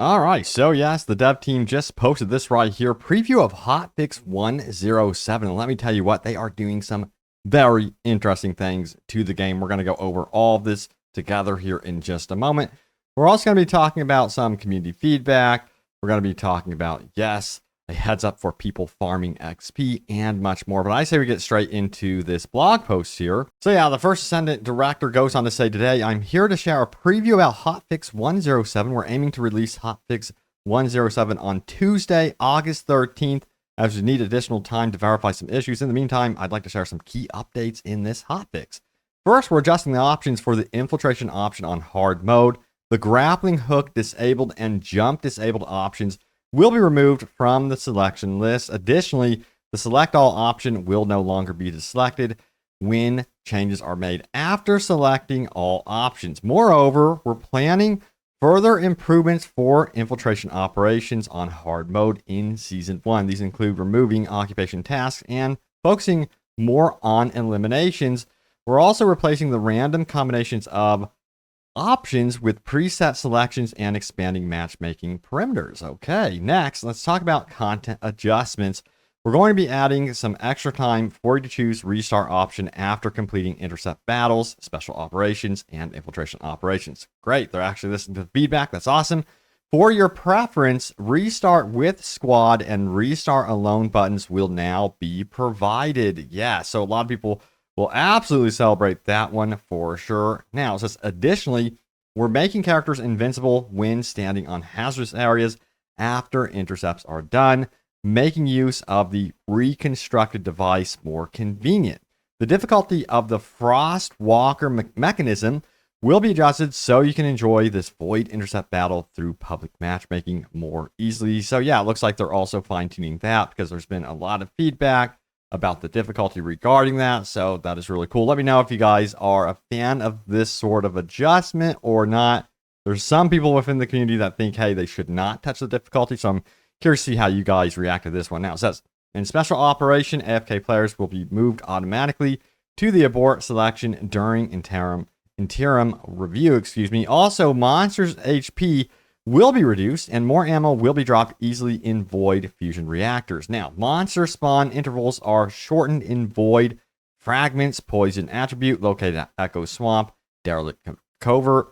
All right, so yes, the dev team just posted this right here, preview of Hotfix 107. And let me tell you what, they are doing some very interesting things to the game. We're going to go over all of this together here in just a moment. We're also going to be talking about some community feedback. We're going to be talking about, yes, a heads up for people farming XP and much more. But I say we get straight into this blog post here. So yeah, the First Descendant director goes on to say, today I'm here to share a preview about Hotfix 107. We're aiming to release Hotfix 107 on Tuesday, August 13th, as we need additional time to verify some issues. In the meantime, I'd like to share some key updates in this hotfix. First, we're adjusting the options for the infiltration option on hard mode. The grappling hook disabled and jump disabled options will be removed from the selection list. Additionally, the select all option will no longer be selected when changes are made after selecting all options. Moreover, we're planning further improvements for infiltration operations on hard mode in Season 1. These include removing occupation tasks and focusing more on eliminations. We're also replacing the random combinations of options with preset selections and expanding matchmaking perimeters. Okay, next, let's talk about content adjustments. We're going to be adding some extra time for you to choose restart option after completing intercept battles, special operations, and infiltration operations. Great, they're actually listening to the feedback. That's awesome. For your preference, restart with squad and restart alone buttons will now be provided. Yeah, so a lot of people will absolutely celebrate that one for sure. Now, it says, additionally, we're making characters invincible when standing on hazardous areas after intercepts are done, making use of the reconstructed device more convenient. The difficulty of the Frost Walker mechanism will be adjusted so you can enjoy this void intercept battle through public matchmaking more easily. So yeah, it looks like they're also fine-tuning that because there's been a lot of feedback about the difficulty regarding that. So that is really cool. Let me know if you guys are a fan of this sort of adjustment or not. There's some people within the community that think, hey, they should not touch the difficulty. So I'm curious to see how you guys react to this one. Now it says, in special operation, AFK players will be moved automatically to the abort selection during interim review. Also, monsters' HP will be reduced and more ammo will be dropped easily in void fusion reactors. Now, monster spawn intervals are shortened in void fragments, poison attribute located at Echo Swamp, derelict covert.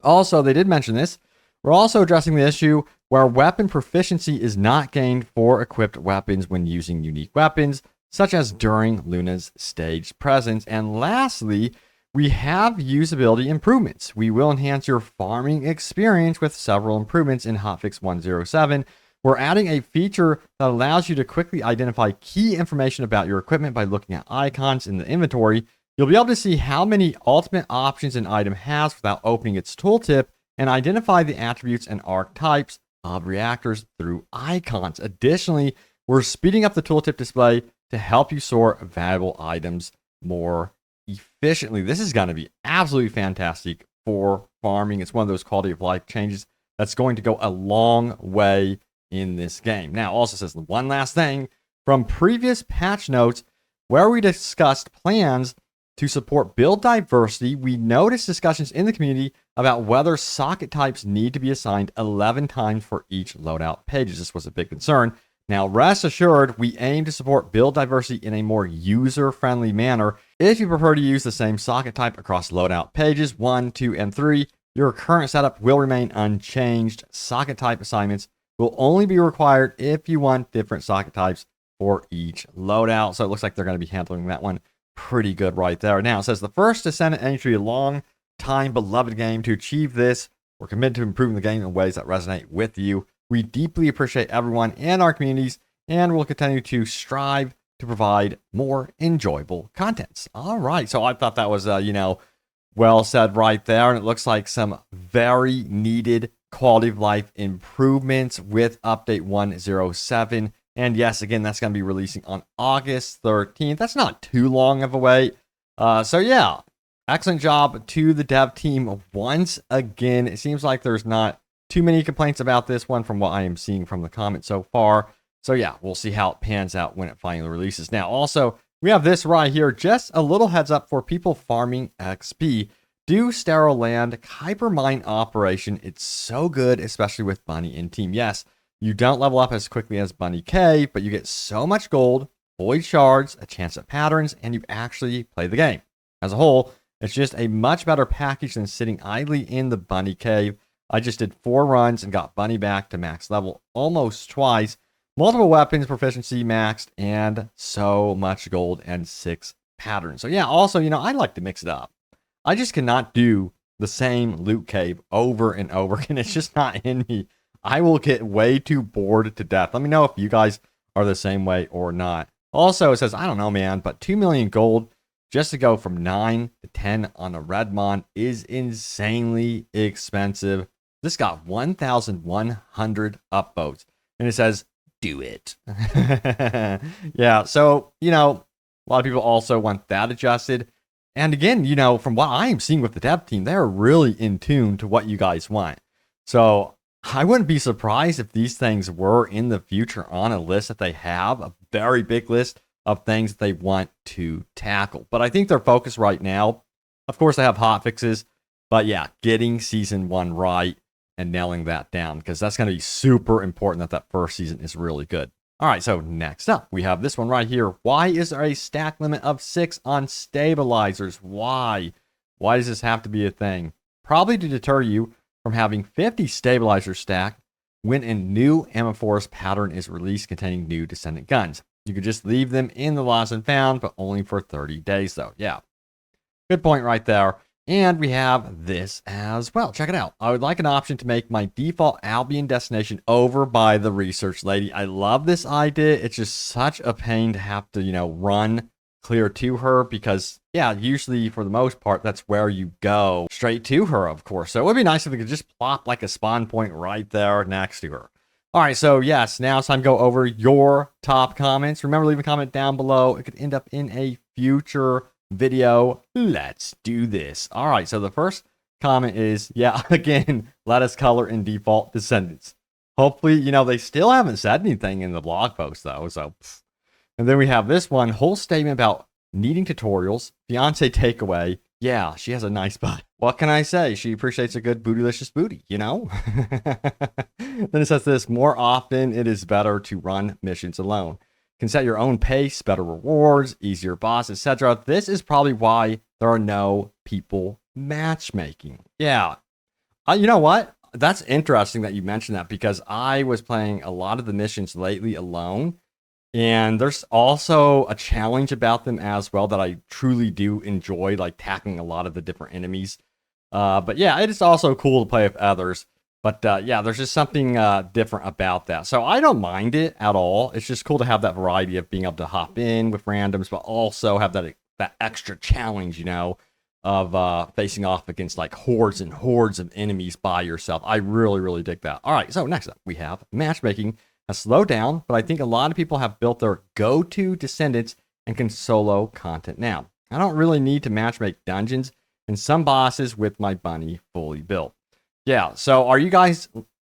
Also, they did mention this. We're also addressing the issue where weapon proficiency is not gained for equipped weapons when using unique weapons, such as during Luna's staged presence. And lastly, we have usability improvements. We will enhance your farming experience with several improvements in Hotfix 107. We're adding a feature that allows you to quickly identify key information about your equipment by looking at icons in the inventory. You'll be able to see how many ultimate options an item has without opening its tooltip and identify the attributes and archetypes of reactors through icons. Additionally, we're speeding up the tooltip display to help you sort valuable items more efficiently. This is going to be absolutely fantastic for farming. It's one of those quality of life changes that's going to go a long way in this game. Now, also says one last thing from previous patch notes where we discussed plans to support build diversity. We noticed discussions in the community about whether socket types need to be assigned 11 times for each loadout pages. This was a big concern. Now, rest assured, we aim to support build diversity in a more user-friendly manner. If you prefer to use the same socket type across loadout pages 1, 2, and 3, your current setup will remain unchanged. Socket type assignments will only be required if you want different socket types for each loadout. So it looks like they're going to be handling that one pretty good right there. Now, it says the First Descendant entry, a long-time beloved game. To achieve this, we're committed to improving the game in ways that resonate with you. We deeply appreciate everyone in our communities, and we'll continue to strive to provide more enjoyable contents. All right, so I thought that was, well said right there, and it looks like some very needed quality of life improvements with Update 107. And yes, again, that's going to be releasing on August 13th. That's not too long of a wait. So yeah, excellent job to the dev team once again. It seems like there's not too many complaints about this one from what I am seeing from the comments so far. So yeah, we'll see how it pans out when it finally releases. Now, also, we have this right here, just a little heads up for people farming XP. Do Sterile Land, Kyper Mine Operation. It's so good, especially with Bunny in team. Yes, you don't level up as quickly as Bunny K, but you get so much gold, void shards, a chance at patterns, and you actually play the game. As a whole, it's just a much better package than sitting idly in the Bunny Cave. I just did 4 runs and got Bunny back to max level almost twice. Multiple weapons proficiency maxed, and so much gold and 6 patterns. So yeah, also, I like to mix it up. I just cannot do the same loot cave over and over again. It's just not in me. I will get way too bored to death. Let me know if you guys are the same way or not. Also, it says, I don't know, man, but 2 million gold just to go from 9 to 10 on a Redmont is insanely expensive. This got 1,100 upvotes, and it says, do it. Yeah, so, a lot of people also want that adjusted. And again, from what I am seeing with the dev team, they're really in tune to what you guys want. So I wouldn't be surprised if these things were in the future on a list that they have, a very big list of things that they want to tackle. But I think their focus right now, of course, they have hot fixes, but yeah, getting season 1 right and nailing that down, because that's going to be super important that first season is really good. All right, so next up, we have this one right here. Why is there a stack limit of 6 on stabilizers? Why? Why does this have to be a thing? Probably to deter you from having 50 stabilizers stacked when a new Amphiforce pattern is released containing new Descendant guns. You could just leave them in the Lost and Found, but only for 30 days, though. Yeah, good point right there. And we have this as well. Check it out. I would like an option to make my default Albion destination over by the research lady. I love this idea. It's just such a pain to have to, run clear to her because, yeah, usually for the most part, that's where you go straight to her, of course. So it would be nice if we could just plop like a spawn point right there next to her. All right, so yes, now it's time to go over your top comments. Remember, leave a comment down below. It could end up in a future video. Let's do this. All right, so the first comment is, yeah, again, let us color in default Descendants. Hopefully, they still haven't said anything in the blog post, though. So, and then we have this one whole statement about needing tutorials. Fiance takeaway. Yeah, she has a nice butt. What can I say? She appreciates a good bootylicious booty, Then it says this, more often it is better to run missions alone. Can set your own pace, better rewards, easier boss, etc. This is probably why there are no people matchmaking. Yeah. You know what? That's interesting that you mentioned that because I was playing a lot of the missions lately alone. And there's also a challenge about them as well that I truly do enjoy, like tackling a lot of the different enemies. But yeah, it is also cool to play with others. But yeah, there's just something different about that. So I don't mind it at all. It's just cool to have that variety of being able to hop in with randoms, but also have that extra challenge, of facing off against like hordes and hordes of enemies by yourself. I really, really dig that. All right, so next up, we have matchmaking. Has slowed down, but I think a lot of people have built their go-to Descendants and can solo content now. I don't really need to matchmake dungeons and some bosses with my bunny fully built. Yeah, so are you guys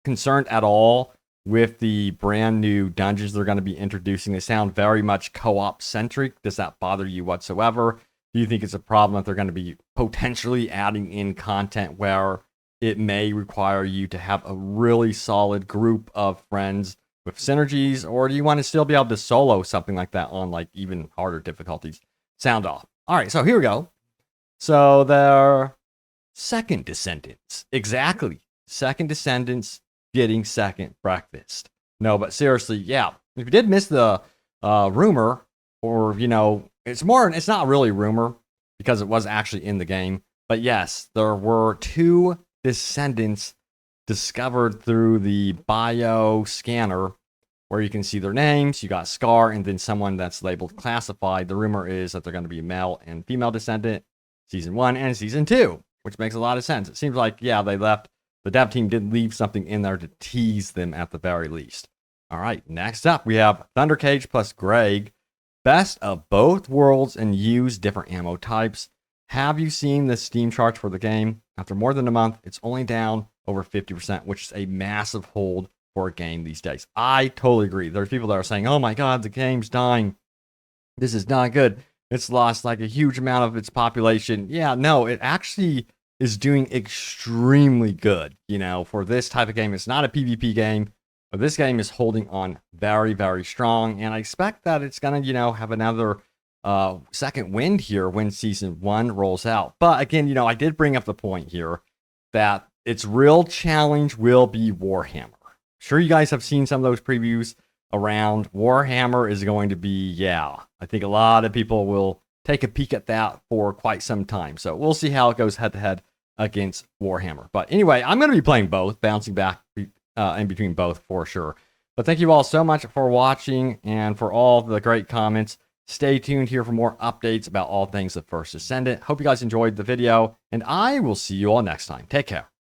concerned at all with the brand new dungeons they're going to be introducing? They sound very much co-op centric. Does that bother you whatsoever? Do you think it's a problem that they're going to be potentially adding in content where it may require you to have a really solid group of friends with synergies, or do you want to still be able to solo something like that on like even harder difficulties? Sound off. All right, so here we go. So their second Descendants. Exactly. Second Descendants getting second breakfast. No, but seriously, yeah. If you did miss the rumor, or, it's not really rumor because it was actually in the game. But yes, there were 2 Descendants discovered through the bio scanner where you can see their names. You got Scar and then someone that's labeled classified. The rumor is that they're going to be male and female Descendant season 1 and season 2, which makes a lot of sense. It seems like, yeah, the dev team did leave something in there to tease them at the very least. All right, next up, we have Thundercage plus Greg. Best of both worlds and use different ammo types. Have you seen the Steam charts for the game? After more than a month, it's only down over 50%, which is a massive hold for a game these days. I totally agree. There's people that are saying, oh my God, the game's dying. This is not good. It's lost like a huge amount of its population. Yeah, no, it actually is doing extremely good. You know, for this type of game, it's not a PvP game, but this game is holding on very, very strong. And I expect that it's going to, you know, have another second wind here when season 1 rolls out. But again, you know, I did bring up the point here that its real challenge will be Warhammer. Sure, you guys have seen some of those previews around. Warhammer is going to be, yeah, I think a lot of people will take a peek at that for quite some time. So we'll see how it goes head to head against Warhammer. But anyway, I'm going to be playing both, bouncing back in between both for sure. But thank you all so much for watching and for all the great comments. Stay tuned here for more updates about all things the First Descendant. Hope you guys enjoyed the video, and I will see you all next time. Take care.